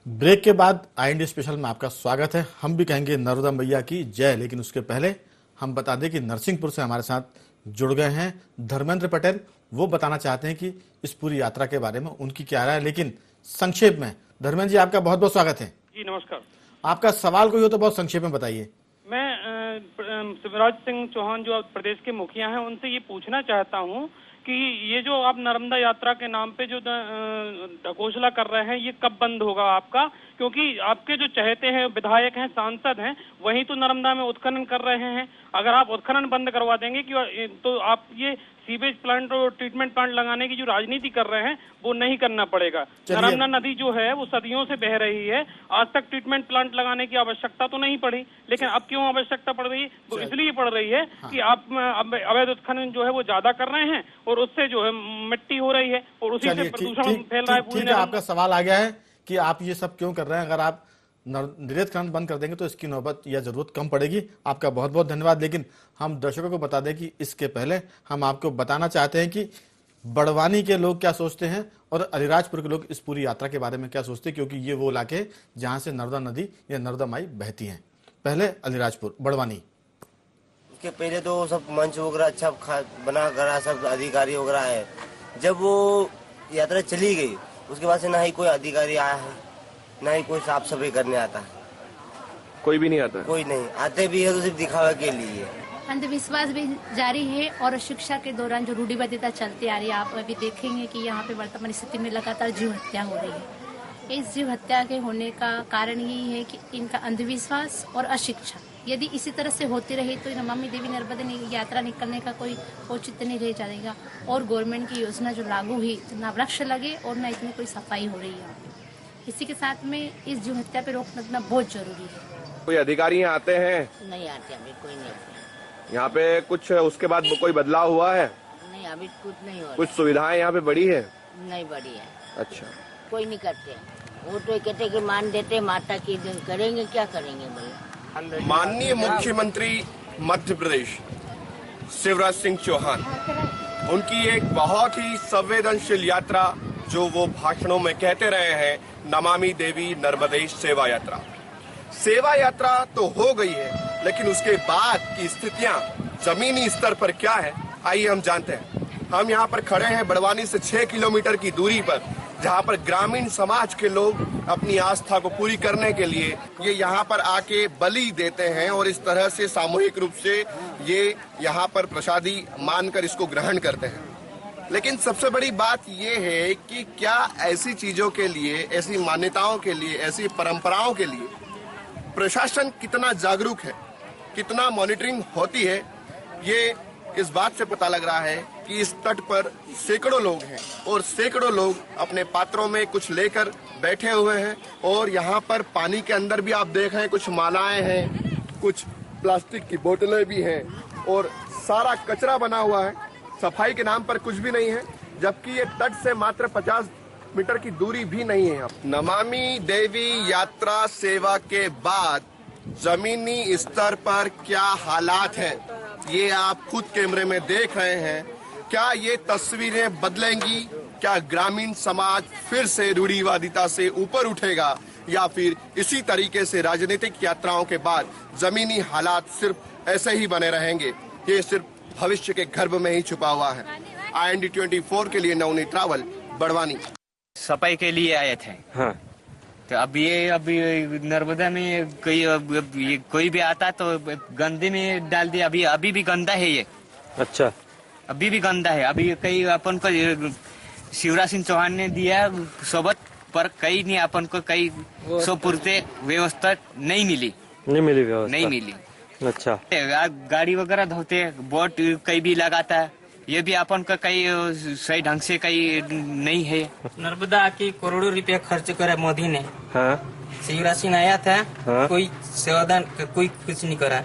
Break के बाद IND special में आपका स्वागत है। हम भी कहेंगे नर्मदा मैया की जय, लेकिन उसके पहले हम बता दें कि नरसिंहपुर से हमारे साथ जुड़ गए हैं धर्मेंद्र पटेल। वो बताना चाहते हैं कि इस पूरी यात्रा के बारे में उनकी क्या राय है, लेकिन संक्षेप में। धर्मेंद्र जी, आपका बहुत बहुत स्वागत है। जी नमस्कार। आपका सवाल कोई हो तो बहुत संक्षेप में बताइए। मैं शिवराज सिंह चौहान जो प्रदेश के मुखिया हैं उनसे ये पूछना चाहता हूँ कि ये जो आप नर्मदा यात्रा के नाम पे जो ढकोसला कर रहे हैं ये कब बंद होगा आपका? क्योंकि आपके जो चहेते हैं, विधायक हैं, सांसद हैं, वही तो नर्मदा में उत्खनन कर रहे हैं। अगर आप उत्खनन बंद करवा देंगे तो आप ये सीवेज प्लांट और ट्रीटमेंट प्लांट लगाने की जो राजनीति कर रहे हैं वो नहीं करना पड़ेगा। नर्मदा नदी जो है वो सदियों से बह रही है, आज तक ट्रीटमेंट प्लांट लगाने की आवश्यकता तो नहीं पड़ी, लेकिन अब क्यों आवश्यकता पड़ रही है? वो इसलिए पड़ रही है कि आप अवैध उत्खनन जो है वो ज्यादा कर रहे हैं और उससे जो है मिट्टी हो रही है और उसी से प्रदूषण फैल रहा है पूरे। आपका सवाल आ गया है कि आप ये सब क्यों कर रहे हैं। अगर आप निर्यात खनन बंद कर देंगे तो इसकी नौबत या जरूरत कम पड़ेगी। आपका बहुत बहुत धन्यवाद। लेकिन हम दर्शकों को बता दें कि इसके पहले हम आपको बताना चाहते हैं कि बड़वानी के लोग क्या सोचते हैं और अलीराजपुर के लोग इस पूरी यात्रा के बारे में क्या सोचते हैं, क्योंकि ये वो इलाके हैं जहां से नर्मदा नदी या नर्मदा माई बहती है। पहले अलीराजपुर, बड़वानी। उसके पहले तो सब मंच वगैरह अच्छा बना करा, सब अधिकारी वगैरह है। जब वो यात्रा चली गई उसके बाद से ना ही कोई अधिकारी आया है, ना ही कोई साफ सफाई करने आता है। कोई भी नहीं आता? कोई नहीं आते भी है तो सिर्फ दिखावा के लिए। अंधविश्वास भी जारी है और शिक्षा के दौरान जो रूढ़िवादिता चलती आ रही है, आप अभी देखेंगे कि यहाँ पे वर्तमान स्थिति में लगातार जीव हत्या हो रही है। इस जीव हत्या के होने का कारण यही है कि इनका अंधविश्वास और अशिक्षा। यदि इसी तरह से होती रही तो नमामि देवी नर्मदा यात्रा निकलने का कोई औचित्य नहीं रह जाएगा। और गवर्नमेंट की योजना जो लागू हुई, ना वृक्ष लगे और ना इतनी कोई सफाई हो रही है। इसी के साथ में इस जीव हत्या पे रोक लगना बहुत जरूरी है। कोई अधिकारी यहाँ आते हैं? नहीं आते, अभी कोई नहीं आते। यहाँ पे कुछ उसके बाद कोई बदलाव हुआ है? नहीं, अभी कुछ नहीं हुआ। कुछ सुविधाएं यहाँ पे बढ़ी है? नहीं बढ़ी है। अच्छा, कोई नहीं करते। वो तो कहते कि मान देते, माता की दिन करेंगे, क्या करेंगे बोले। माननीय मुख्यमंत्री मध्य प्रदेश शिवराज सिंह चौहान, उनकी एक बहुत ही संवेदनशील यात्रा जो वो भाषणों में कहते रहे हैं, नमामि देवी नर्मदे सेवा यात्रा। सेवा यात्रा तो हो गई है, लेकिन उसके बाद की स्थितियां जमीनी स्तर पर क्या है, आइए हम जानते हैं। हम यहाँ पर खड़े हैं बड़वानी से 6 किलोमीटर की दूरी पर, जहाँ पर ग्रामीण समाज के लोग अपनी आस्था को पूरी करने के लिए ये यहाँ पर आके बलि देते हैं और इस तरह से सामूहिक रूप से ये यहाँ पर प्रसादी मानकर इसको ग्रहण करते हैं। लेकिन सबसे बड़ी बात ये है कि क्या ऐसी चीजों के लिए, ऐसी मान्यताओं के लिए, ऐसी परंपराओं के लिए प्रशासन कितना जागरूक है, कितना मॉनिटरिंग होती है, ये इस बात से पता लग रहा है कि इस तट पर सैकड़ों लोग हैं और सैकड़ों लोग अपने पात्रों में कुछ लेकर बैठे हुए हैं। और यहाँ पर पानी के अंदर भी आप देख रहे हैं कुछ मालाएं हैं, कुछ प्लास्टिक की बोतलें भी हैं और सारा कचरा बना हुआ है। सफाई के नाम पर कुछ भी नहीं है, जबकि ये तट से मात्र 50 मीटर की दूरी भी नहीं है। नमामि देवी यात्रा सेवा के बाद जमीनी स्तर पर क्या हालात हैं, ये आप खुद कैमरे में देख रहे हैं। क्या ये तस्वीरें बदलेंगी? क्या ग्रामीण समाज फिर से रूढ़िवादिता से ऊपर उठेगा, या फिर इसी तरीके से राजनीतिक यात्राओं के बाद जमीनी हालात सिर्फ ऐसे ही बने रहेंगे? ये सिर्फ भविष्य के गर्भ में ही छुपा हुआ है। IND 24 के लिए नवनीत रावल, बड़वानी। सफाई के लिए आए थे। हाँ। तो अभी नर्मदा में कोई भी आता तो गंदे में डाल दिया। अभी भी गंदा है ये। अच्छा, अभी भी गंदा है। अभी कई अपन को शिवराज सिंह चौहान ने दिया सोबत, पर कई नहीं अपन को कई सो पूर्ते व्यवस्था नहीं मिली व्यवस्था नहीं मिली। अच्छा, गाड़ी वगैरह धोते, बोट कहीं भी लगाता है, ये भी अपन का कई सही ढंग से कहीं नहीं है। नर्मदा की करोड़ों रुपया खर्च करा मोदी ने। हाँ। शिवराज सिंह आया था। हाँ। कोई सेवादान, कोई कुछ नहीं करा।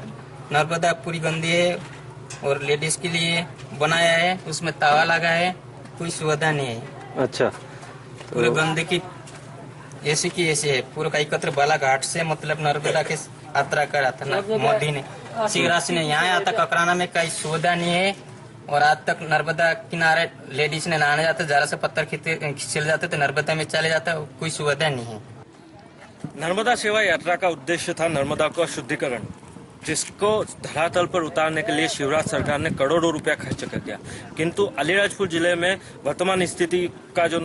नर्मदा पूरी गंदी है और लेडीज के लिए बनाया है, उसमें तावा लगा है, कोई सुविधा नहीं है। अच्छा, पूरे गंदे की ऐसी की ऐसी है। पूरा का एकत्र बालाघाट से मतलब नर्मदा के यात्रा करा था ना मोदी ने। शिवराज सिंह ने यहाँ आता ककराना में कई सुविधा नहीं है और आज तक नर्मदा किनारे लेडीज ने नहाने जाते, जरा से पत्थर खिंचल जाते तो नर्मदा में चले जाता, कोई सुविधा नहीं है। नर्मदा सेवा यात्रा का उद्देश्य था नर्मदा का शुद्धिकरण, जिसको धरातल पर उतारने के लिए शिवराज सरकार ने करोड़ों रुपया खर्च कर दिया। किंतु अलीराजपुर जिले में वर्तमान स्थिति का जो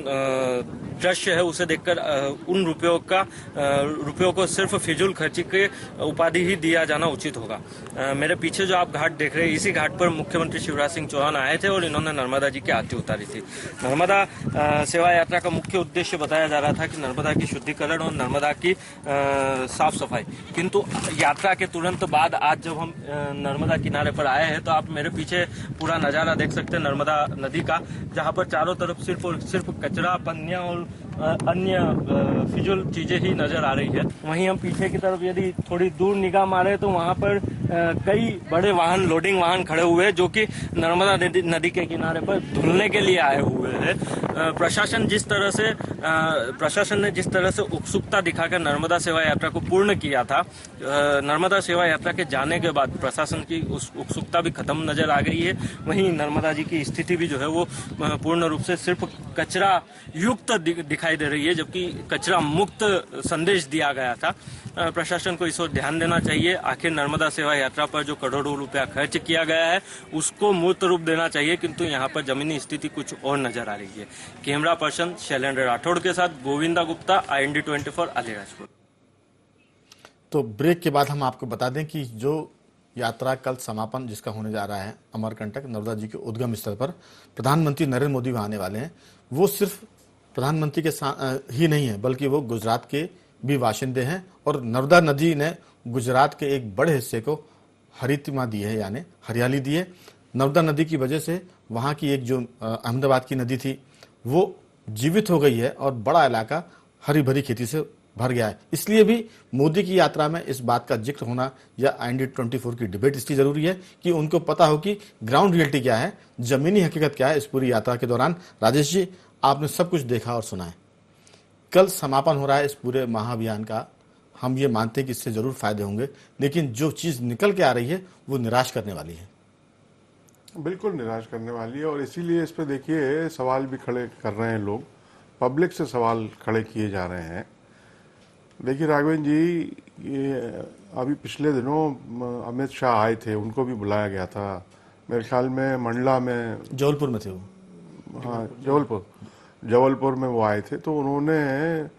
दृश्य है उसे देखकर उन रुपयों को सिर्फ फिजूल खर्ची के उपाधि ही दिया जाना उचित होगा। मेरे पीछे जो आप घाट देख रहे हैं, इसी घाट पर मुख्यमंत्री शिवराज सिंह चौहान आए थे और इन्होंने नर्मदा जी की आरती उतारी थी। नर्मदा सेवा यात्रा का मुख्य उद्देश्य बताया जा रहा था कि नर्मदा की शुद्धिकरण और नर्मदा की साफ सफाई। किंतु यात्रा के तुरंत बाद आज जब हम नर्मदा किनारे पर आए हैं तो आप मेरे पीछे पूरा नजारा देख सकते हैं नर्मदा नदी का, जहां पर चारों तरफ सिर्फ और सिर्फ कचरा, पन्नियां और अन्य फिजूल चीजें ही नजर आ रही है। वहीं हम पीछे की तरफ यदि थोड़ी दूर निगाह मारे तो वहां पर कई बड़े वाहन, लोडिंग वाहन खड़े हुए हैं जो कि नर्मदा नदी के किनारे पर धुलने के लिए आए हुए हैं। प्रशासन ने जिस तरह से उत्सुकता दिखाकर नर्मदा सेवा यात्रा को पूर्ण किया था, नर्मदा सेवा यात्रा के जाने के बाद प्रशासन की उस उत्सुकता भी खत्म नजर आ गई है। वहीं नर्मदा जी की स्थिति भी जो है वो पूर्ण रूप से सिर्फ कचरा युक्त दिखाई दे रही है, जबकि कचरा मुक्त संदेश दिया गया था। प्रशासन को इस ओर ध्यान देना चाहिए। आखिर नर्मदा सेवा यात्रा पर जो करोड़ों रुपया खर्च किया गया है उसको मूर्त रूप देना चाहिए, किंतु यहाँ पर जमीनी स्थिति कुछ और नजर आ रही है। कैमरा पर्सन शैलेंद्र राठौड़ के साथ गोविंदा गुप्ता, IND 24 अलीराजपुर। तो ब्रेक के बाद हम आपको बता दें कि जो यात्रा कल समापन जिसका होने जा रहा है अमरकंटक नर्मदा जी के उद्गम स्थल पर, प्रधानमंत्री नरेंद्र मोदी वहां आने वाले हैं। वो सिर्फ प्रधानमंत्री के ही नहीं है बल्कि वो गुजरात के भी बाशिंदे हैं और नर्मदा नदी ने गुजरात के एक बड़े हिस्से को हरितिमा दी है, यानी हरियाली दी है। नर्मदा नदी की वजह से वहाँ की एक जो अहमदाबाद की नदी थी वो जीवित हो गई है और बड़ा इलाका हरी भरी खेती से भर गया है। इसलिए भी मोदी की यात्रा में इस बात का जिक्र होना या IND 24 की डिबेट इसलिए जरूरी है कि उनको पता हो कि ग्राउंड रियलिटी क्या है, जमीनी हकीकत क्या है। इस पूरी यात्रा के दौरान राजेश जी आपने सब कुछ देखा और सुना है। कल समापन हो रहा है इस पूरे महाअभियान का। हम ये मानते हैं कि इससे जरूर फायदे होंगे, लेकिन जो चीज निकल के आ रही है वो निराश करने वाली है। बिल्कुल निराश करने वाली है और इसीलिए इस पे देखिए सवाल भी खड़े कर रहे हैं लोग, पब्लिक से सवाल खड़े किए जा रहे हैं। देखिए राघवेंद्र जी, ये अभी पिछले दिनों अमित शाह आए थे, उनको भी बुलाया गया था। मेरे ख्याल में मंडला में, जबलपुर में थे वो, हाँ जबलपुर में वो आए थे। तो उन्होंने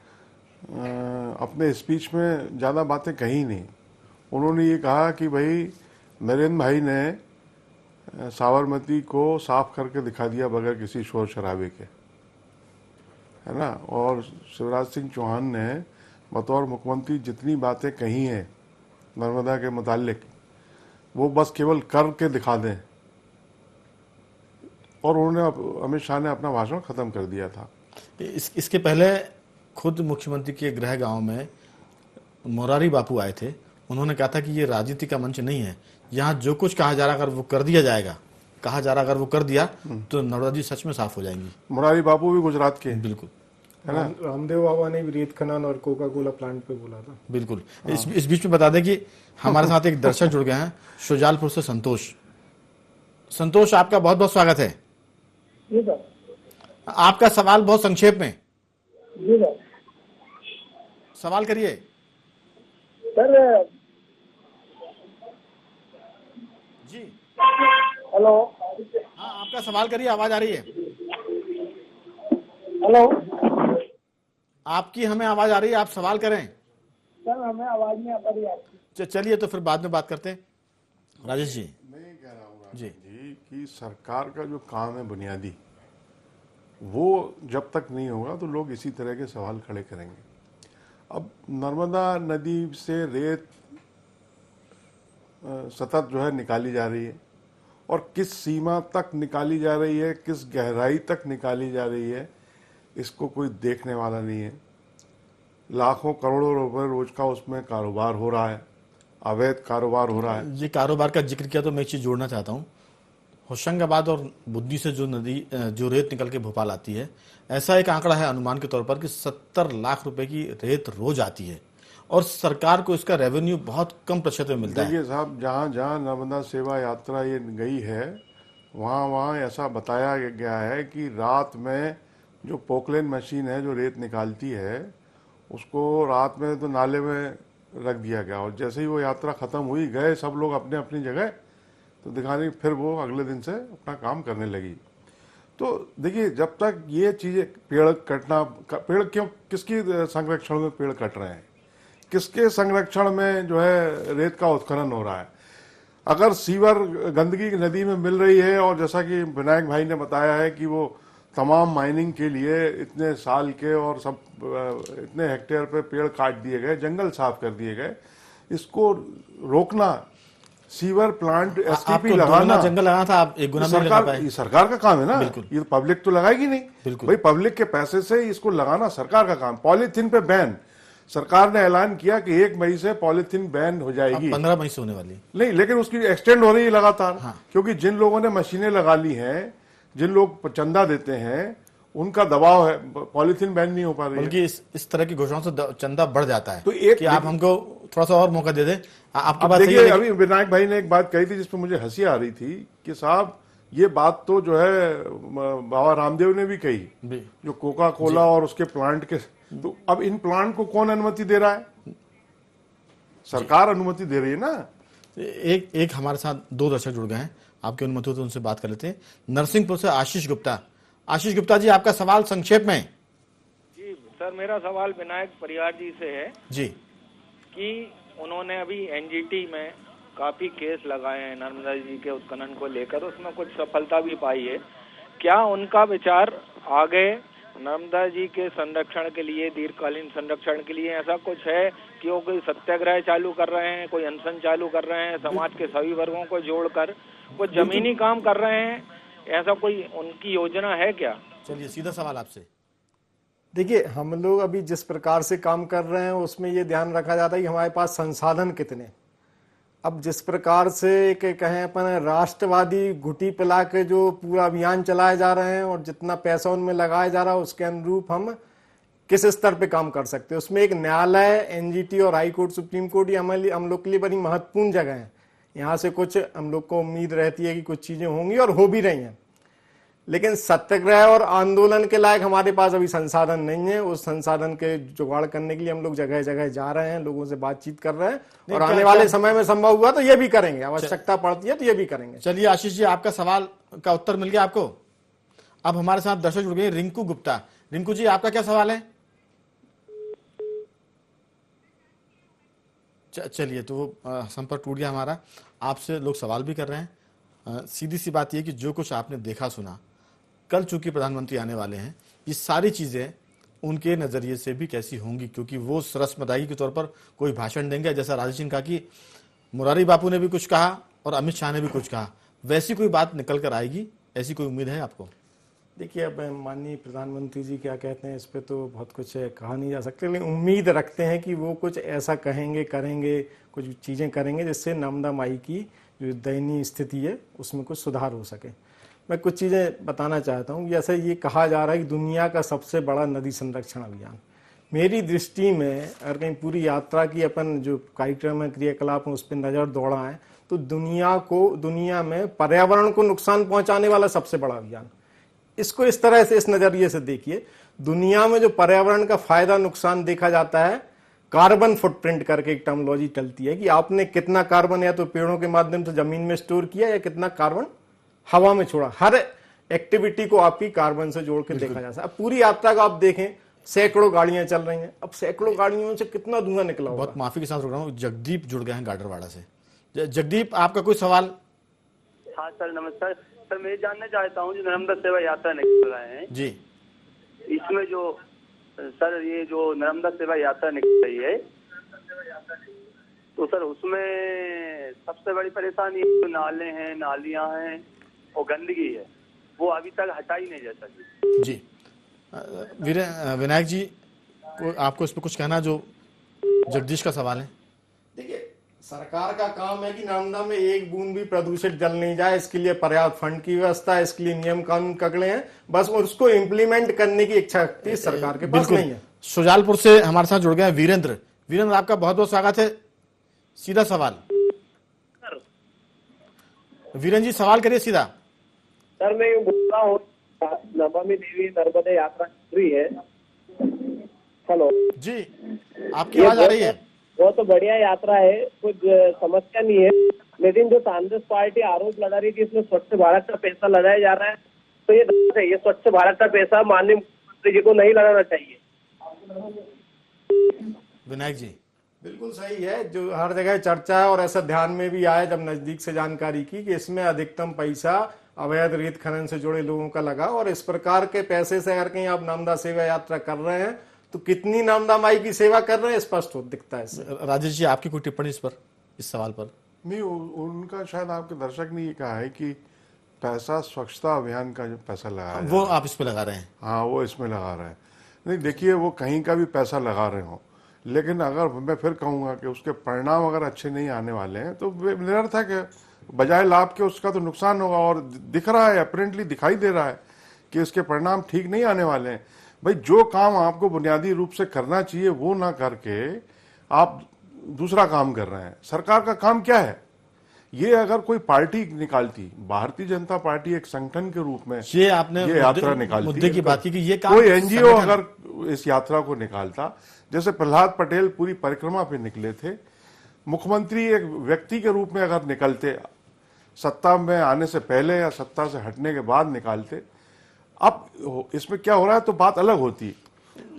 अपने स्पीच में ज़्यादा बातें कही नहीं। उन्होंने ये कहा कि भाई नरेंद्र भाई ने साबरमती को साफ करके दिखा दिया बगैर किसी शोर शराबे के, है ना। और शिवराज सिंह चौहान ने बतौर मुख्यमंत्री जितनी बातें कही हैं नर्मदा के मुतालिक, वो बस केवल करके दिखा दें। और उन्होंने, अमित शाह ने अपना भाषण खत्म कर दिया था। इसके पहले खुद मुख्यमंत्री के गृह गांव में मोरारी बापू आए थे। उन्होंने कहा था कि ये राजनीति का मंच नहीं है, यहाँ जो कुछ कहा जा रहा अगर वो कर दिया जाएगा, कहा जा रहा अगर वो कर दिया तो नर्मदा जी सच में साफ हो जाएंगी। मोरारी बापू भी गुजरात के, बिल्कुल, है ना। रामदेव बाबा ने भी रेत खनन और कोका कोला प्लांट पे बोला था। बिल्कुल। इस बीच में बता दें कि हमारे साथ एक दर्शक जुड़ गए हैं शुजालपुर से, संतोष, आपका बहुत बहुत स्वागत है। जी सर। आपका सवाल बहुत संक्षेप में। जी सर। सवाल करिए सर। जी हेलो। हाँ, आपका सवाल करिए, आवाज आ रही है। हेलो। आपकी हमें आवाज आ रही है, आप सवाल करें। सर हमें आवाज नहीं आ पा रही है। चलिए तो फिर बाद में बात करते हैं। राजेश जी, मैं ये कह रहा हूँ जी कि सरकार का जो काम है बुनियादी, वो जब तक नहीं होगा तो लोग इसी तरह के सवाल खड़े करेंगे। अब नर्मदा नदी से रेत सतत जो है निकाली जा रही है और किस सीमा तक निकाली जा रही है, किस गहराई तक निकाली जा रही है, इसको कोई देखने वाला नहीं है। लाखों करोड़ों रुपए रोज का उसमें कारोबार हो रहा है, अवैध कारोबार हो रहा है। ये कारोबार का जिक्र किया तो मैं एक चीज जोड़ना चाहता हूँ। होशंगाबाद और बुद्धि से जो रेत निकल के भोपाल आती है, ऐसा एक आंकड़ा है अनुमान के तौर पर कि 70 लाख रुपए की रेत रोज आती है और सरकार को इसका रेवेन्यू बहुत कम प्रतिशत में मिलता है। देखिए साहब, जहाँ जहाँ नर्मदा सेवा यात्रा ये गई है वहाँ ऐसा बताया गया है कि रात में जो पोकलेन मशीन है जो रेत निकालती है उसको रात में तो नाले में रख दिया गया, और जैसे ही वो यात्रा खत्म हुई, गए सब लोग अपने अपनी जगह, तो दिखाने फिर वो अगले दिन से अपना काम करने लगी। तो देखिए, जब तक ये चीजें, पेड़ कटना, पेड़ क्यों, किसकी संरक्षण में पेड़ कट रहे हैं, किसके संरक्षण में जो है रेत का उत्खनन हो रहा है। अगर सीवर गंदगी नदी में मिल रही है, और जैसा कि विनायक भाई ने बताया है कि वो तमाम माइनिंग के लिए इतने साल के और सब इतने हेक्टेयर पे पेड़ काट दिए गए, जंगल साफ कर दिए गए, इसको रोकना, सीवर प्लांट एसटीपी लगाना, जंगल लगाना था, आप एक गुना में लगा पाए। ये सरकार का काम है ना, ये पब्लिक तो लगाएगी नहीं भाई, पब्लिक के पैसे से इसको लगाना सरकार का काम। पॉलीथीन पे बैन, सरकार ने ऐलान किया कि 1 मई से पॉलीथीन बैन हो जाएगी, 15 मई से होने वाली नहीं, लेकिन उसकी एक्सटेंड हो रही है लगातार। क्योंकि जिन लोगों ने मशीनें लगा ली हैं, जिन लोग चंदा देते हैं, उनका दबाव है, पॉलीथीन बैन नहीं हो पा रही है। बल्कि इस तरह की घोषणाओं से चंदा बढ़ जाता है, तो एक कि आप हमको थोड़ा सा और मौका दे दें। आपकी बात देखिए, अभी विनायक भाई ने एक बात कही थी जिसपे मुझे हंसी आ रही थी कि साहब, ये बात तो जो है बाबा रामदेव ने भी कही, जो कोका कोला और उसके प्लांट के, तो अब इन प्लांट को कौन अनुमति दे रहा है? सरकार अनुमति दे रही है ना। एक हमारे साथ 2 दर्शक जुड़ गए हैं, आपकी अनुमति हो तो उनसे बात कर लेते हैं। नरसिंहपुर से आशीष गुप्ता। आशीष गुप्ता जी, आपका सवाल संक्षेप में। जी सर, मेरा सवाल विनायक परिहार जी से है जी, कि उन्होंने अभी एनजीटी में काफी केस लगाए हैं नर्मदा जी के उत्खनन को लेकर, उसमें कुछ सफलता भी पाई है। क्या उनका विचार आगे नर्मदा जी के संरक्षण के लिए, दीर्घकालीन संरक्षण के लिए ऐसा कुछ है कि वो कोई सत्याग्रह चालू कर रहे हैं, कोई अनशन चालू कर रहे हैं, समाज के सभी वर्गों को जोड़कर कुछ जमीनी काम कर रहे हैं, ऐसा कोई उनकी योजना है क्या? चलिए सीधा सवाल आपसे। देखिए, हम लोग अभी जिस प्रकार से काम कर रहे हैं उसमें ये ध्यान रखा जाता है कि हमारे पास संसाधन कितने। अब जिस प्रकार से कहें अपन राष्ट्रवादी घुटी पिला के जो पूरा अभियान चलाए जा रहे हैं और जितना पैसा उनमें लगाया जा रहा है, उसके अनुरूप हम किस स्तर पे काम कर सकते हैं। उसमें एक न्यायालय, एनजीटी और हाई कोर्ट, सुप्रीम कोर्ट, ये हम लोग के लिए बड़ी महत्वपूर्ण जगह है। यहाँ से कुछ हम लोग को उम्मीद रहती है कि कुछ चीजें होंगी और हो भी रही हैं, लेकिन सत्याग्रह और आंदोलन के लायक हमारे पास अभी संसाधन नहीं है। उस संसाधन के जुगाड़ करने के लिए हम लोग जगह जगह जा रहे हैं, लोगों से बातचीत कर रहे हैं, और आने वाले समय में संभव हुआ तो ये भी करेंगे, आवश्यकता पड़ती है तो ये भी करेंगे। चलिए आशीष जी, आपका सवाल का उत्तर मिल गया आपको। अब हमारे साथ दर्शक जुड़ गए, रिंकू गुप्ता। रिंकू जी, आपका क्या सवाल है? चलिए, तो वो संपर्क टूट गया हमारा। आपसे लोग सवाल भी कर रहे हैं। सीधी सी बात यह कि जो कुछ आपने देखा सुना, कल चूंकि प्रधानमंत्री आने वाले हैं, ये सारी चीजें उनके नजरिए से भी कैसी होंगी, क्योंकि वो रस्मदाई के तौर पर कोई भाषण देंगे। जैसा राजेश सिंह कहा कि मुरारी बापू ने भी कुछ कहा और अमित शाह ने भी कुछ कहा, वैसी कोई बात निकल कर आएगी, ऐसी कोई उम्मीद है आपको? देखिए, अब माननीय प्रधानमंत्री जी क्या कहते हैं इस पे तो बहुत कुछ कहा नहीं जा सकता, लेकिन उम्मीद रखते हैं कि वो कुछ ऐसा कहेंगे, करेंगे, कुछ चीज़ें करेंगे जिससे नर्मदा माई की जो दयनीय स्थिति है उसमें कुछ सुधार हो सके। मैं कुछ चीज़ें बताना चाहता हूँ। जैसे ये कहा जा रहा है कि दुनिया का सबसे बड़ा नदी संरक्षण अभियान, मेरी दृष्टि में अगर कहीं पूरी यात्रा की अपन जो कार्यक्रम है, क्रियाकलाप है, उस पर नज़र दौड़ाएं तो दुनिया में पर्यावरण को नुकसान पहुंचाने वाला सबसे बड़ा अभियान। इसको इस तरह से, इस नजरिए से देखिए, दुनिया में जो पर्यावरण का फायदा नुकसान देखा जाता है, कार्बन फुटप्रिंट करके एक टर्मोलॉजी चलती है कि आपने कितना कार्बन या तो पेड़ों के माध्यम से जमीन में स्टोर किया या कितना कार्बन हवा में छोड़ा। हर एक्टिविटी को आपकी कार्बन से जोड़ के देखा जा सकता है। अब पूरी यात्रा का आप देखें, सैकड़ों गाड़ियां चल रही हैं, अब सैकड़ों गाड़ियों से कितना धुआं निकला होगा। बहुत माफी के साथ रुक रहा हूँ, जगदीप जुड़ गए हैं गाडरवाड़ा से। जगदीप, आपका कोई सवाल? हाँ सर, नमस्कार सर। मैं जानना चाहता हूँ, जो नर्मदा सेवा यात्रा निकल रहे हैं जी, इसमें जो सर ये जो नर्मदा सेवा यात्रा निकल रही है, तो सर उसमें सबसे बड़ी परेशानी जो नाले हैं, नालियां हैं और गंदगी है, वो अभी तक हटाई नहीं जा सकी। जी, विनायक जी, आपको इस पर कुछ कहना, जो जगदीश का सवाल है? देखिए, सरकार का काम है कि नर्मदा में एक बूंद भी प्रदूषित जल नहीं जाए, इसके लिए पर्याप्त फंड की व्यवस्था है, इसके लिए नियम कानून कगड़े हैं, बस उसको इम्प्लीमेंट करने की इच्छा शक्ति सरकार के पास नहीं है। सुजालपुर से हमारे साथ जुड़ गए वीरेंद्र। वीरेंद्र, आपका बहुत बहुत स्वागत है। सीधा सवाल वीरेंद्र जी, सवाल करिए सीधा। सर, मैं यूँ बोल रहा हूँ, नमामि देवी नर्मदे यात्रा चल रही है। हेलो जी, आपकी आवाज आ रही है? वो तो बढ़िया यात्रा है, कुछ समस्या नहीं है, लेकिन जो कांग्रेस पार्टी आरोप लगा रही है कि इसमें स्वच्छ भारत का पैसा लगाया जा रहा है, तो ये गलत है। ये स्वच्छ भारत का पैसा माननीय मुख्यमंत्री जी को नहीं लगाना चाहिए। विनायक जी, बिल्कुल सही है, जो हर जगह चर्चा है और ऐसा ध्यान में भी आया जब नजदीक से जानकारी की कि इसमें अधिकतम पैसा अवैध रेत खनन से जुड़े लोगों का लगा, और इस प्रकार के पैसे से अगर कहीं आप नामदा सेवा यात्रा कर रहे हैं तो कितनी नामदा माई की सेवा कर रहे हैं स्पष्ट हो दिखता है इससे। राजेश जी, आपकी कोई टिप्पणी इस पर, इस सवाल पर? नहीं, उनका शायद आपके दर्शक ने ये कहा है कि पैसा स्वच्छता अभियान का जो पैसा लगाया वो आप इस पे लगा रहे हैं। हाँ, वो इसमें लगा रहे हैं। नहीं, देखिए, वो कहीं का भी पैसा लगा रहे हो, लेकिन अगर मैं फिर कहूँगा कि उसके परिणाम अगर अच्छे नहीं आने वाले हैं तो निरर्थक है। बजाय लाभ के उसका तो नुकसान होगा, और दिख रहा है, अपरेंटली दिखाई दे रहा है कि इसके परिणाम ठीक नहीं आने वाले हैं। भाई, जो काम आपको बुनियादी रूप से करना चाहिए वो ना करके आप दूसरा काम कर रहे हैं। सरकार का काम क्या है? ये अगर कोई पार्टी निकालती, भारतीय जनता पार्टी एक संगठन के रूप में ये आपने यात्रा निकालती, मुद्दे की बात की कि ये काम कोई एनजीओ अगर इस यात्रा को निकालता, जैसे प्रहलाद पटेल पूरी परिक्रमा पे निकले थे, मुख्यमंत्री एक व्यक्ति के रूप में अगर निकलते, सत्ता में आने से पहले या सत्ता से हटने के बाद निकालते, अब इसमें क्या हो रहा है तो बात अलग होती।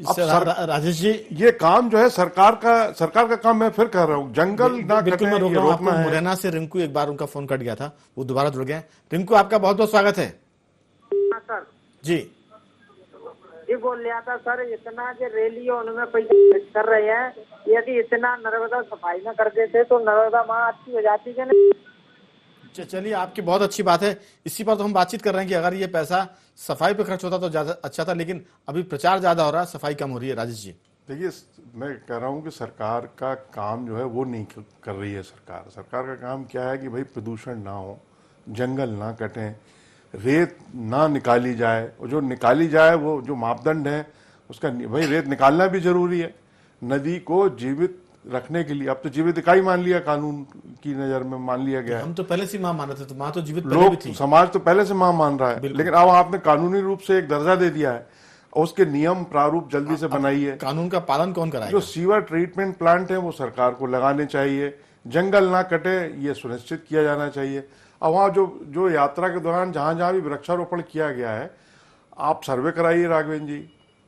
राजेश जी, ये काम जो है सरकार का काम, मैं फिर कह रहा हूँ, जंगल ना बिल्कुल मैं रोक रहा हूँ आपको। मुरैना से रिंकू, एक बार उनका फोन कट गया था, वो दोबारा जुड़ गए। रिंकू, आपका बहुत बहुत स्वागत है। सर जी जी, बोल रहा था सर, इतना जो रैली उनमें पैसा खर्च कर रहे हैं, यदि इतना नर्मदा सफाई न कर देते तो नर्मदा माँ अच्छी हो जाती है। चलिए, आपकी बहुत अच्छी बात है, इसी पर तो हम बातचीत कर रहे हैं कि अगर ये पैसा सफाई पे खर्च होता तो ज्यादा अच्छा था, लेकिन अभी प्रचार ज्यादा हो रहा है, सफाई कम हो रही है। राजेश जी, देखिए, मैं कह रहा हूँ कि सरकार का काम जो है वो नहीं कर रही है। सरकार का काम क्या है कि भाई प्रदूषण ना हो, जंगल ना कटें, रेत ना निकाली जाए, और जो निकाली जाए वो जो मापदंड है उसका, भाई रेत निकालना भी जरूरी है नदी को जीवित रखने के लिए। अब तो जीवित इकाई मान लिया, कानून की नजर में मान लिया गया है। हम तो पहले से मां मान रहे थे, तो मां तो जीवित पहले भी थी, समाज तो पहले से मां मान रहा है, लेकिन अब आपने कानूनी रूप से एक दर्जा दे दिया है, और उसके नियम प्रारूप जल्दी से बनाइए। कानून का पालन कौन कराएगा? जो सीवर ट्रीटमेंट प्लांट है वो सरकार को लगाने चाहिए, जंगल ना कटे ये सुनिश्चित किया जाना चाहिए। अब वहाँ जो यात्रा के दौरान जहाँ जहाँ भी वृक्षारोपण किया गया है, आप सर्वे कराइए राघवेंद्र जी,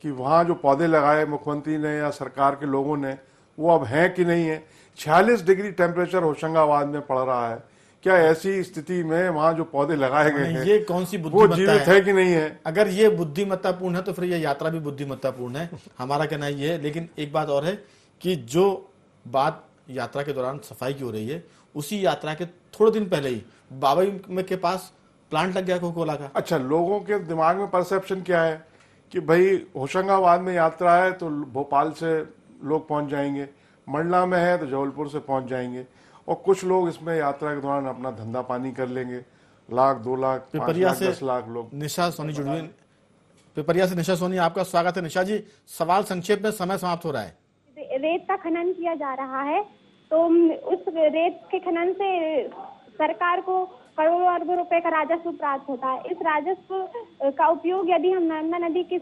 कि वहाँ जो पौधे लगाए मुख्यमंत्री ने या सरकार के लोगों ने, वो अब हैं कि नहीं है। 46 डिग्री टेम्परेचर होशंगाबाद में पड़ रहा है, क्या ऐसी स्थिति में वहाँ जो पौधे लगाए गए हैं ये कौन सी वो बुद्धिमत्ता जीवित है कि नहीं है? अगर ये बुद्धिमत्तापूर्ण है तो फिर ये यात्रा भी बुद्धिमत्तापूर्ण है, हमारा कहना ये है। लेकिन एक बात और है कि जो बात यात्रा के दौरान सफाई की हो रही है, उसी यात्रा के थोड़े दिन पहले ही बाबई में के पास प्लांट लग गया कोकोला का। अच्छा, लोगों के दिमाग में परसेप्शन क्या है कि भाई होशंगाबाद में यात्रा है तो भोपाल से लोग पहुंच जाएंगे, मंडला में है तो जबलपुर से पहुंच जाएंगे, और कुछ लोग इसमें यात्रा के दौरान अपना धंधा पानी कर लेंगे। 1 लाख 2 लाख 5 लाख 10 लाख लोग। निशा सोनी जुड़ी, पिपरिया से निशा सोनी, आपका स्वागत है। निशा जी, सवाल संक्षेप में, समय समाप्त हो रहा है। रेत का खनन किया जा रहा है, तो उस रेत के खनन से सरकार को करोड़ों अरबों रुपए का राजस्व प्राप्त होता है। इस राजस्व का उपयोग यदि हम नर्मदा नदी की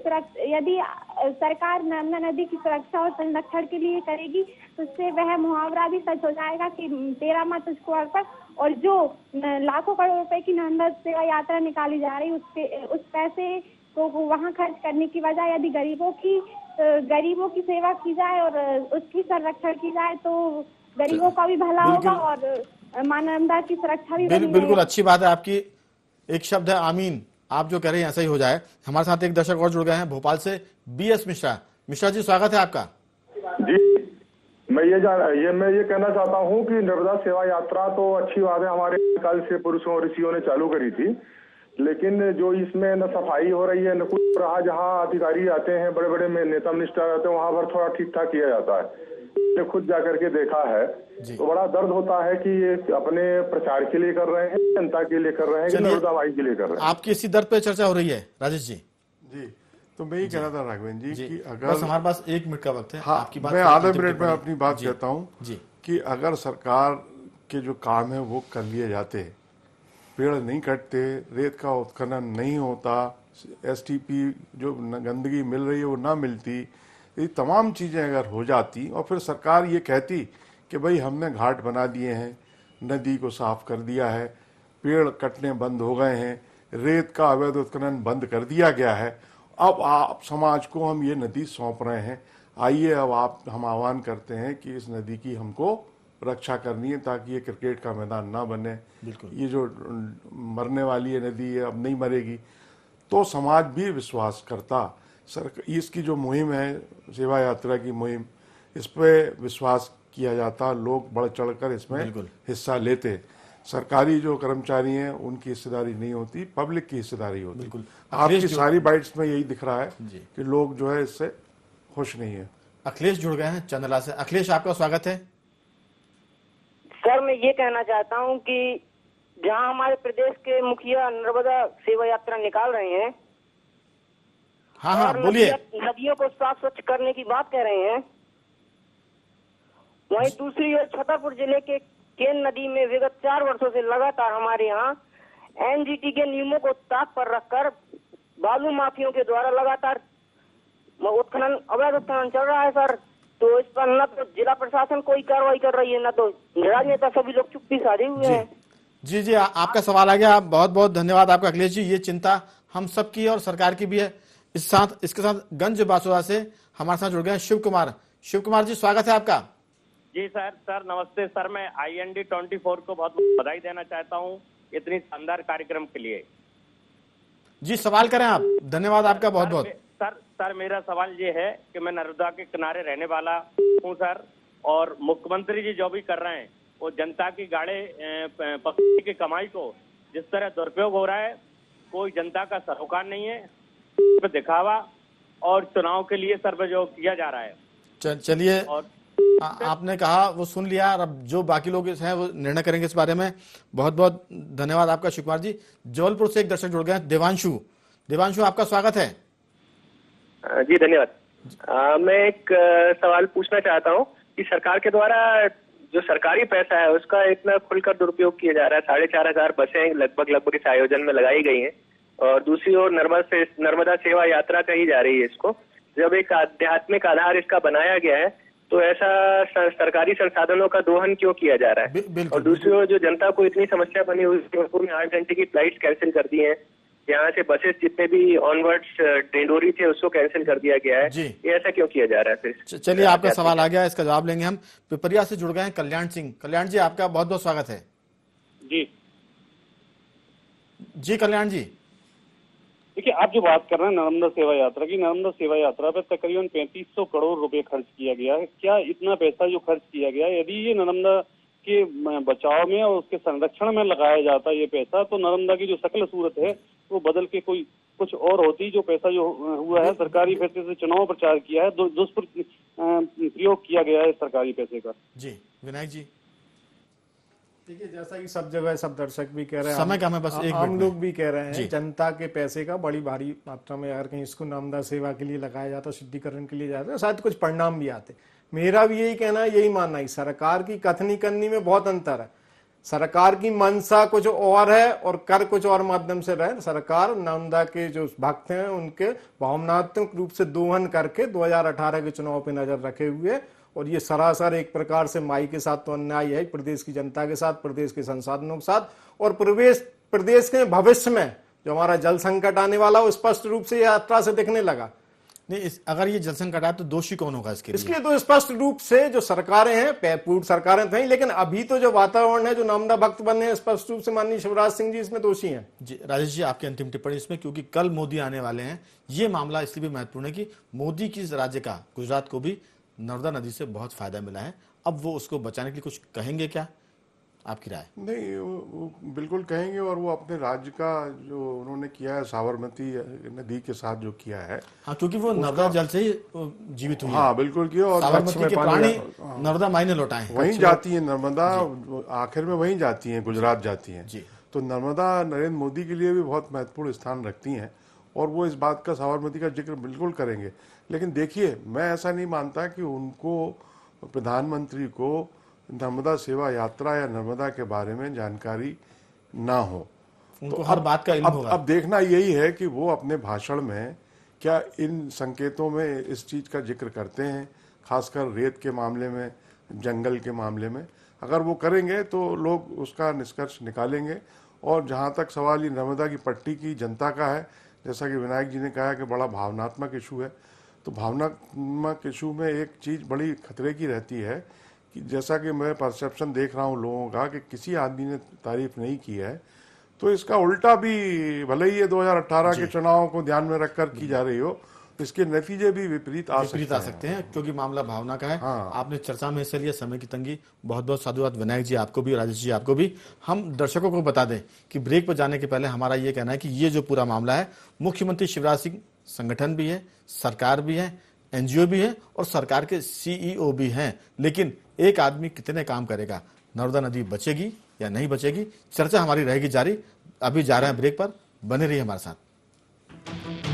यदि सरकार नर्मदा नदी की सुरक्षा और संरक्षण के लिए करेगी तो उससे वह मुहावरा भी सच हो जाएगा कि तेरा माँ तुझको अर्पण। और जो लाखों करोड़ रुपए की नर्मदा सेवा यात्रा निकाली जा रही उस पैसे को वहाँ खर्च करने की बजाय यदि गरीबों की सेवा की जाए और उसकी संरक्षण की जाए तो गरीबों का भी भला होगा और मां नर्मदा की सुरक्षा भी बिल्कुल अच्छी बात है आपकी। एक शब्द है आमीन, आप जो कह रहे हैं ऐसा ही हो जाए। हमारे साथ एक दर्शक और जुड़ गए हैं भोपाल से, BS मिश्रा। मिश्रा जी, स्वागत है आपका। जी, मैं ये कहना चाहता हूँ कि नर्मदा सेवा यात्रा तो अच्छी बात है, हमारे काल से पुरुषों और ऋषियों ने चालू करी थी, लेकिन जो इसमें न सफाई हो रही है न कुछ रहा। जहाँ अधिकारी आते हैं, बड़े बड़े नेता मिनिस्टर आते हैं, वहाँ पर थोड़ा ठीक ठाक किया जाता है। मैंने खुद जाकर के देखा है, तो बड़ा दर्द होता है कि ये अपने प्रचार के लिए कर रहे हैं, जनता के लिए कर रहे हैं, नर्मदा माई के लिए कर रहे हैं। आपकी इसी दर्द पे चर्चा हो रही है राजेश जी। जी, तो मैं ये कह रहा था राघवेंद्र जी कि अगर बस हमारे पास 1 मिनट का वक्त है। हाँ, आपकी बात मैं आधे मिनट में अपनी बात कहता हूँ कि अगर सरकार के जो काम है वो कर लिए जाते, पेड़ नहीं कटते, रेत का उत्खनन नहीं होता, STP जो गंदगी मिल रही है वो ना मिलती, ये तमाम चीज़ें अगर हो जाती और फिर सरकार ये कहती कि भाई हमने घाट बना दिए हैं, नदी को साफ कर दिया है, पेड़ कटने बंद हो गए हैं, रेत का अवैध उत्खनन बंद कर दिया गया है, अब आप समाज को हम ये नदी सौंप रहे हैं, आइए अब हम आह्वान करते हैं कि इस नदी की हमको रक्षा करनी है ताकि ये क्रिकेट का मैदान ना बने। ये जो मरने वाली है नदी है अब नहीं मरेगी, तो समाज भी विश्वास करता। इसकी जो मुहिम है सेवा यात्रा की मुहिम, इस पे विश्वास किया जाता, लोग बढ़ चढ़कर इसमें हिस्सा लेते। सरकारी जो कर्मचारी हैं उनकी हिस्सेदारी नहीं होती, पब्लिक की हिस्सेदारी होती। आपकी सारी बाइट्स में यही दिख रहा है कि लोग जो है इससे खुश नहीं है। अखिलेश जुड़ गए हैं चंदला से। अखिलेश, आपका स्वागत है। सर, मैं ये कहना चाहता हूँ कि जहाँ हमारे प्रदेश के मुखिया नर्मदा सेवा यात्रा निकाल रहे हैं, हाँ बोलिए, नदियों को साफ स्वच्छ करने की बात कह रहे हैं, वहीं दूसरी ओर छतरपुर जिले के केन नदी में विगत 4 वर्षों से लगातार हमारे यहाँ एनजीटी के नियमों को ताक पर रखकर बालू माफियों के द्वारा लगातार उत्खनन, अवैध उत्खनन चल रहा है सर। तो इस पर न तो जिला प्रशासन कोई कार्रवाई कर रही है, न तो राजनेता, सभी लोग चुप्पी साधे हुए हैं। जी, आपका सवाल आ गया। बहुत बहुत धन्यवाद आपका अखिलेश जी। ये चिंता हम सबकी और सरकार की भी है। इसके साथ गंज बासुरा से हमारे साथ जुड़ गए हैं शिव कुमार। शिव कुमार जी, स्वागत है आपका। जी सर नमस्ते सर। मैं IND 24 को बहुत बधाई देना चाहता हूँ इतनी शानदार कार्यक्रम के लिए। जी, सवाल करें आप। धन्यवाद आपका बहुत बहुत। सर मेरा सवाल ये है कि मैं नर्मदा के किनारे रहने वाला हूँ सर, और मुख्यमंत्री जी जो भी कर रहे हैं वो जनता की गाड़े पक्षी की कमाई को जिस तरह दुरुपयोग हो रहा है, कोई जनता का सरोकार नहीं है, दिखावा और चुनाव के लिए सर जो किया जा रहा है। चलिए, आपने कहा वो सुन लिया, और अब जो बाकी लोग हैं वो निर्णय करेंगे इस बारे में। बहुत बहुत धन्यवाद आपका शिव कुमार जी। जबलपुर से एक दर्शक जुड़ गए हैं, देवांशु। देवांशु, आपका स्वागत है। जी धन्यवाद। मैं एक सवाल पूछना चाहता हूँ कि सरकार के द्वारा जो सरकारी पैसा है उसका इतना खुलकर दुरुपयोग किया जा रहा है। 4,500 बसें लगभग इस आयोजन में लगाई गई हैं, और दूसरी ओर नर्मदा सेवा यात्रा कही जा रही है इसको। जब एक आध्यात्मिक आधार इसका बनाया गया है तो ऐसा सरकारी संसाधनों का दोहन क्यों किया जा रहा है? और दूसरी ओर जो जनता को इतनी समस्या बनी हुई, जबलपुर में 8 घंटे की फ्लाइट कैंसिल कर दी है, यहाँ से बसेस जितने भी ऑनवर्ड्स डिंडोरी थे उसको कैंसिल कर दिया गया है। ये ऐसा क्यों किया जा रहा है? फिर चलिए, आपका सवाल आ गया, इसका जवाब लेंगे हम। पिपरिया से जुड़ गए हैं कल्याण सिंह। कल्याण जी, आपका बहुत बहुत स्वागत है। जी कल्याण जी, देखिए, आप जो बात कर रहे हैं नर्मदा सेवा यात्रा की, नर्मदा सेवा यात्रा पर तकरीबन 3500 करोड़ रुपए खर्च किया गया है। क्या इतना पैसा जो खर्च किया गया है, यदि ये नर्मदा के बचाव में और उसके संरक्षण में लगाया जाता ये पैसा, तो नर्मदा की जो शक्ल सूरत है वो बदल के कुछ और होती। जो पैसा जो हुआ है सरकारी पैसे से चुनाव प्रचार किया है, दुष्प्रयोग किया गया है सरकारी पैसे का। जी विनायक जी, देखिए, जैसा कि सब जगह सब दर्शक भी कह रहे हैं, समय का हमें बस एक हम लोग भी कह रहे हैं, जी। जनता के पैसे का बड़ी भारी मात्रा में अगर कहीं इसको नर्मदा सेवा के लिए लगाया जाता, शुद्धिकरण के लिए जाता, शायद कुछ परिणाम भी आते। मेरा भी यही कहना है, यही मानना है, सरकार की कथनी करनी में बहुत अंतर है। सरकार की मंशा कुछ और है और कर कुछ और माध्यम से रहे। सरकार नर्मदा के जो भक्त हैं उनके भावनात्मक रूप से दोहन करके 2018 के चुनाव पे नजर रखे हुए, और ये सरासर एक प्रकार से माई के साथ तो अन्याय है, प्रदेश की जनता के साथ, प्रदेश के संसाधनों के साथ, और प्रदेश के भविष्य में जो हमारा जल संकट आने वाला वो स्पष्ट रूप से यात्रा से दिखने लगा। नहीं, अगर ये जल संकट आए तो दोषी कौन होगा इसके लिए? तो स्पष्ट रूप से जो सरकारें हैं, पूर्व सरकारें थी, लेकिन अभी तो जो वातावरण है, जो नर्मदा भक्त बने हैं, स्पष्ट रूप से माननीय शिवराज सिंह जी इसमें दोषी हैं। जी राजेश जी, आपकी अंतिम टिप्पणी इसमें, क्योंकि कल मोदी आने वाले हैं। ये मामला इसलिए भी महत्वपूर्ण है कि मोदी की राज्य का, गुजरात को भी नर्मदा नदी से बहुत फायदा मिला है। अब वो उसको बचाने के लिए कुछ कहेंगे क्या, आपकी राय? नहीं, वो बिल्कुल कहेंगे, और वो अपने राज्य का जो उन्होंने किया है साबरमती नदी के साथ जो किया है, हाँ, क्योंकि वो नर्मदा जल से ही जीवित हुई है। हाँ बिल्कुल किया, और साबरमती के पानी नर्मदा माई ने लौटाए हैं। वहीं जाती है नर्मदा, आखिर में वहीं जाती है, गुजरात जाती है। तो नर्मदा नरेंद्र मोदी के लिए भी बहुत महत्वपूर्ण स्थान रखती हैं, और वो इस बात का, साबरमती का जिक्र बिल्कुल करेंगे। लेकिन देखिए, मैं ऐसा नहीं मानता कि उनको, प्रधानमंत्री को नर्मदा सेवा यात्रा या नर्मदा के बारे में जानकारी ना हो। उनको हर बात का इल्म होगा। अब देखना यही है कि वो अपने भाषण में क्या इन संकेतों में इस चीज़ का जिक्र करते हैं, खासकर रेत के मामले में, जंगल के मामले में? अगर वो करेंगे तो लोग उसका निष्कर्ष निकालेंगे। और जहाँ तक सवाल ये नर्मदा की पट्टी की जनता का है, जैसा कि विनायक जी ने कहा कि बड़ा भावनात्मक इशू है, तो भावनात्मक इशू में एक चीज़ बड़ी खतरे की रहती है कि जैसा कि मैं परसेप्शन देख रहा हूँ लोगों का कि किसी आदमी ने तारीफ नहीं की है, तो इसका उल्टा भी, भले ही ये 2018 के चुनावों को ध्यान में रखकर की जा रही हो, इसके नतीजे भी विपरीत आ सकते हैं क्योंकि मामला भावना का है। हाँ। आपने चर्चा में हिस्सा लिया, समय की तंगी, बहुत बहुत साधुवाद विनायक जी आपको भी, राजेश जी आपको भी। हम दर्शकों को बता दें कि ब्रेक पर जाने के पहले हमारा ये कहना है कि ये जो पूरा मामला है, मुख्यमंत्री शिवराज सिंह संगठन भी है, सरकार भी है, एनजीओ भी है और सरकार के सीईओ भी हैं, लेकिन एक आदमी कितने काम करेगा? नर्मदा नदी बचेगी या नहीं बचेगी? चर्चा हमारी रहेगी जारी। अभी जा रहे हैं ब्रेक पर, बने रहिए हमारे साथ।